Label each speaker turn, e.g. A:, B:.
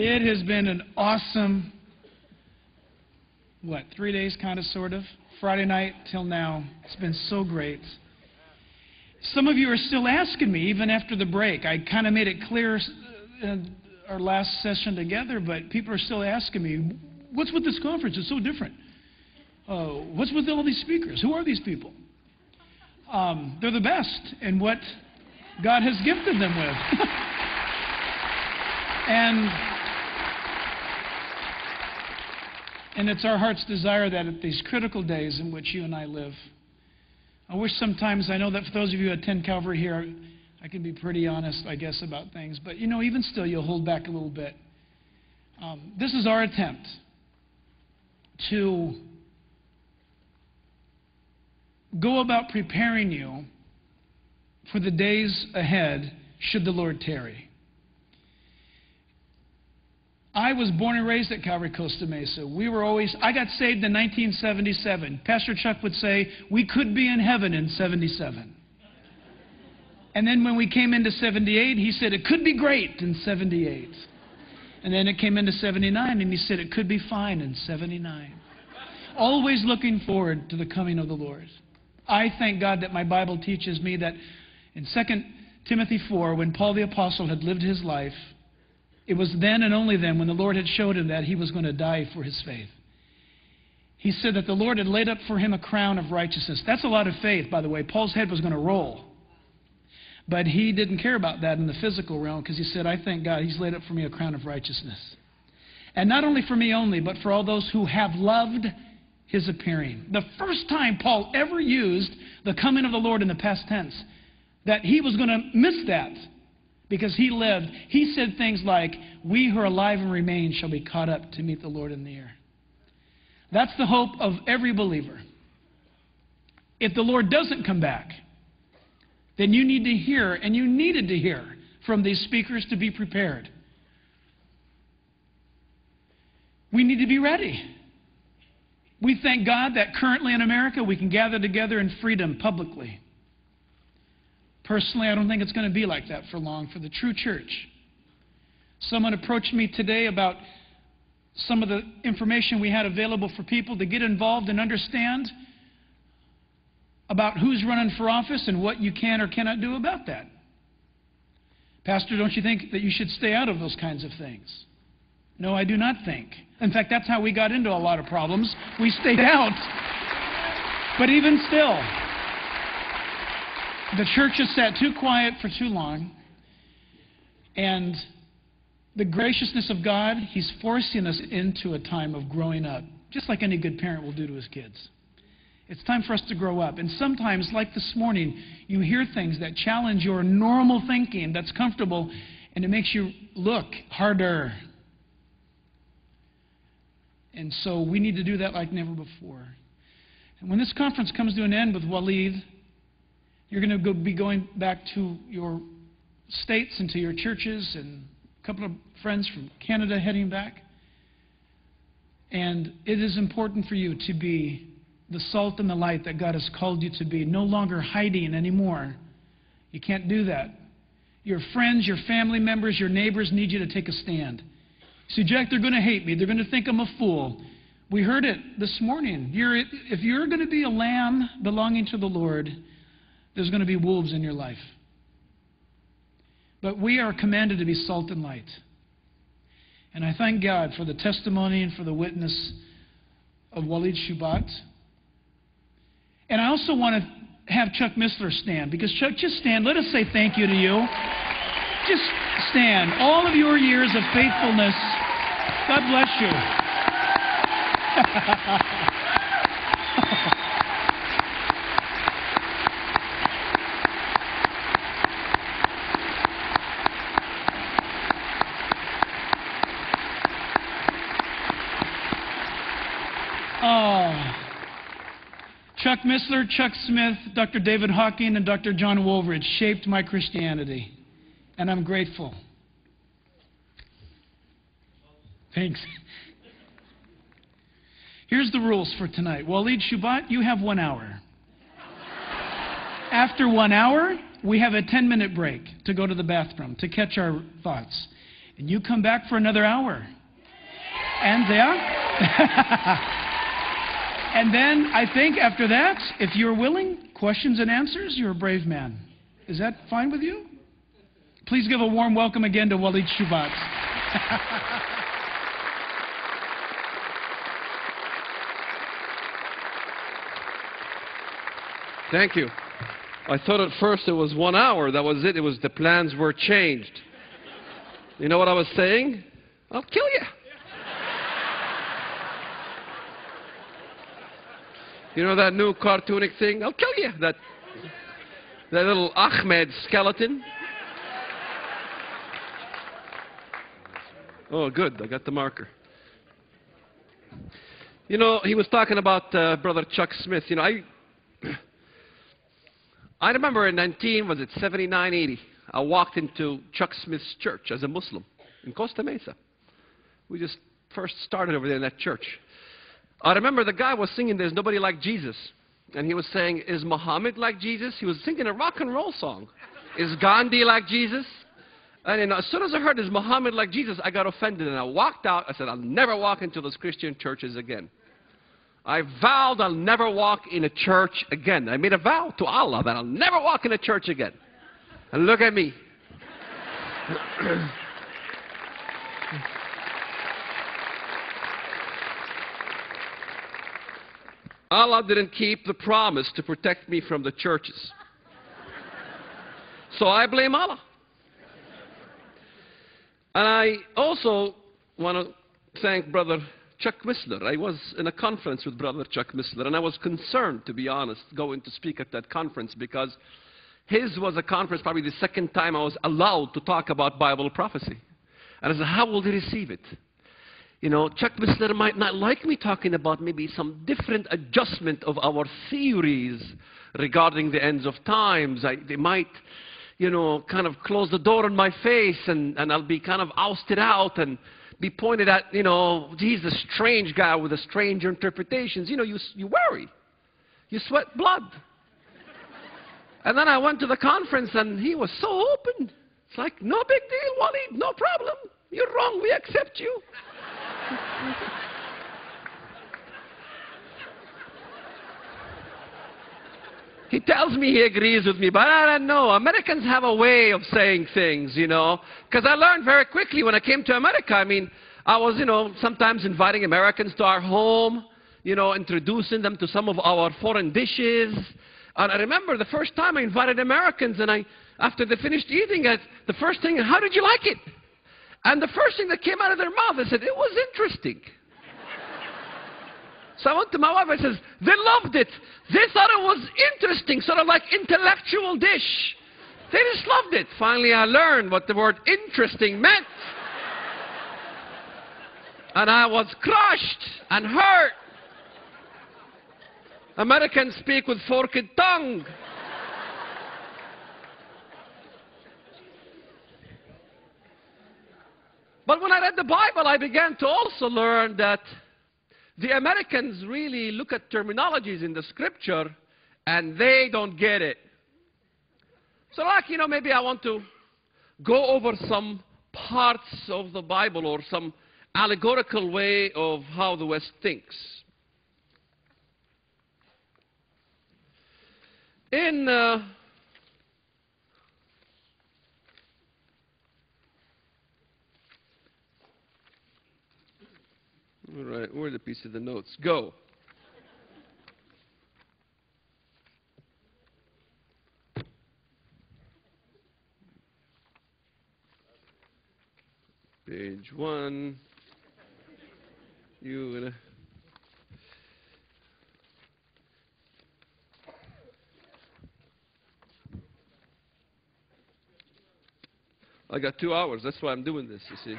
A: It has been an awesome, 3 days, kind of, sort of. Friday night till now. It's been so great. Some of you are still asking me, even after the break. I kind of made it clear in our last session together, but people are still asking me, what's with this conference? It's so different. What's with all these speakers? Who are these people? They're the best in what God has gifted them with. And it's our heart's desire that at these critical days in which you and I live, I wish sometimes, I know that for those of you who attend Calvary here, I can be pretty honest, I guess, about things. But, even still, you'll hold back a little bit. This is our attempt to go about preparing you for the days ahead should the Lord tarry. I was born and raised at Calvary Costa Mesa. I got saved in 1977. Pastor Chuck would say, we could be in heaven in 77. And then when we came into 78, he said, it could be great in 78. And then it came into 79, and he said, it could be fine in 79. Always looking forward to the coming of the Lord. I thank God that my Bible teaches me that in 2 Timothy 4, when Paul the Apostle had lived his life, it was then and only then when the Lord had showed him that he was going to die for his faith. He said that the Lord had laid up for him a crown of righteousness. That's a lot of faith, by the way. Paul's head was going to roll. But he didn't care about that in the physical realm because he said, I thank God he's laid up for me a crown of righteousness. And not only for me only, but for all those who have loved his appearing. The first time Paul ever used the coming of the Lord in the past tense, that he was going to miss that. Because he lived, he said things like, we who are alive and remain shall be caught up to meet the Lord in the air. That's the hope of every believer. If the Lord doesn't come back, then you need to hear, and you needed to hear from these speakers to be prepared. We need to be ready. We thank God that currently in America we can gather together in freedom publicly. Personally, I don't think it's going to be like that for long for the true church. Someone approached me today about some of the information we had available for people to get involved and understand about who's running for office and what you can or cannot do about that. Pastor, don't you think that you should stay out of those kinds of things? No, I do not think. In fact, that's how we got into a lot of problems. We stayed out. But even still, the church has sat too quiet for too long, and the graciousness of God, he's forcing us into a time of growing up, just like any good parent will do to his kids. It's time for us to grow up, and sometimes, like this morning, you hear things that challenge your normal thinking that's comfortable, and it makes you look harder. And so we need to do that like never before. And when this conference comes to an end with Walid, you're going to be going back to your states and to your churches, and a couple of friends from Canada heading back. And it is important for you to be the salt and the light that God has called you to be, no longer hiding anymore. You can't do that. Your friends, your family members, your neighbors need you to take a stand. You say, Jack, they're going to hate me. They're going to think I'm a fool. We heard it this morning. If you're going to be a lamb belonging to the Lord, there's going to be wolves in your life. But we are commanded to be salt and light. And I thank God for the testimony and for the witness of Walid Shoebat. And I also want to have Chuck Missler stand. Because Chuck, just stand. Let us say thank you to you. Just stand. All of your years of faithfulness. God bless you. Chuck Missler, Chuck Smith, Dr. David Hawking, and Dr. John Wolveridge shaped my Christianity, and I'm grateful. Thanks. Here's the rules for tonight. Walid Shoebat, you have 1 hour. After 1 hour, we have a 10-minute break to go to the bathroom, to catch our thoughts. And you come back for another hour. And and then I think after that, if you're willing, questions and answers, you're a brave man. Is that fine with you? Please give a warm welcome again to Walid Shoebat.
B: Thank you. I thought at first it was 1 hour. That was it. It was the plans were changed. You know what I was saying? I'll kill you. You know that new cartoonic thing? I'll kill you. That little Ahmed skeleton. Oh, good. I got the marker. You know, he was talking about Brother Chuck Smith. You know, I remember in 79, 80, I walked into Chuck Smith's church as a Muslim in Costa Mesa. We just first started over there in that church. I remember the guy was singing, "There's Nobody Like Jesus." And he was saying, "Is Muhammad like Jesus?" He was singing a rock and roll song. "Is Gandhi like Jesus?" And you know, as soon as I heard, "Is Muhammad like Jesus?" I got offended and I walked out. I said, "I'll never walk into those Christian churches again." I vowed I'll never walk in a church again. I made a vow to Allah that I'll never walk in a church again. And look at me. Allah didn't keep the promise to protect me from the churches. So I blame Allah. And I also want to thank Brother Chuck Missler. I was in a conference with Brother Chuck Missler, and I was concerned, to be honest, going to speak at that conference because his was a conference, probably the second time I was allowed to talk about Bible prophecy. And I said, how will they receive it? You know, Chuck Missler might not like me talking about maybe some different adjustment of our theories regarding the ends of times. They might, you know, kind of close the door in my face and I'll be kind of ousted out and be pointed at, you know, he's a strange guy with a strange interpretations. You know, you worry. You sweat blood. And then I went to the conference and he was so open. It's like, no big deal, Walid, no problem. You're wrong, we accept you. He tells me he agrees with me, but I don't know. Americans have a way of saying things, you know. Because I learned very quickly when I came to America. I mean, I was, you know, sometimes inviting Americans to our home, you know, introducing them to some of our foreign dishes. And I remember the first time I invited Americans, and after they finished eating it, the first thing, how did you like it? And the first thing that came out of their mouth, they said, it was interesting. So I went to my wife and I said, they loved it. They thought it was interesting, sort of like intellectual dish. They just loved it. Finally, I learned what the word interesting meant. And I was crushed and hurt. Americans speak with forked tongue. But when I read the Bible, I began to also learn that the Americans really look at terminologies in the scripture and they don't get it. So like, you know, maybe I want to go over some parts of the Bible or some allegorical way of how the West thinks. All right, where's the piece of the notes? Go. Page 1. I got 2 hours. That's why I'm doing this, you see.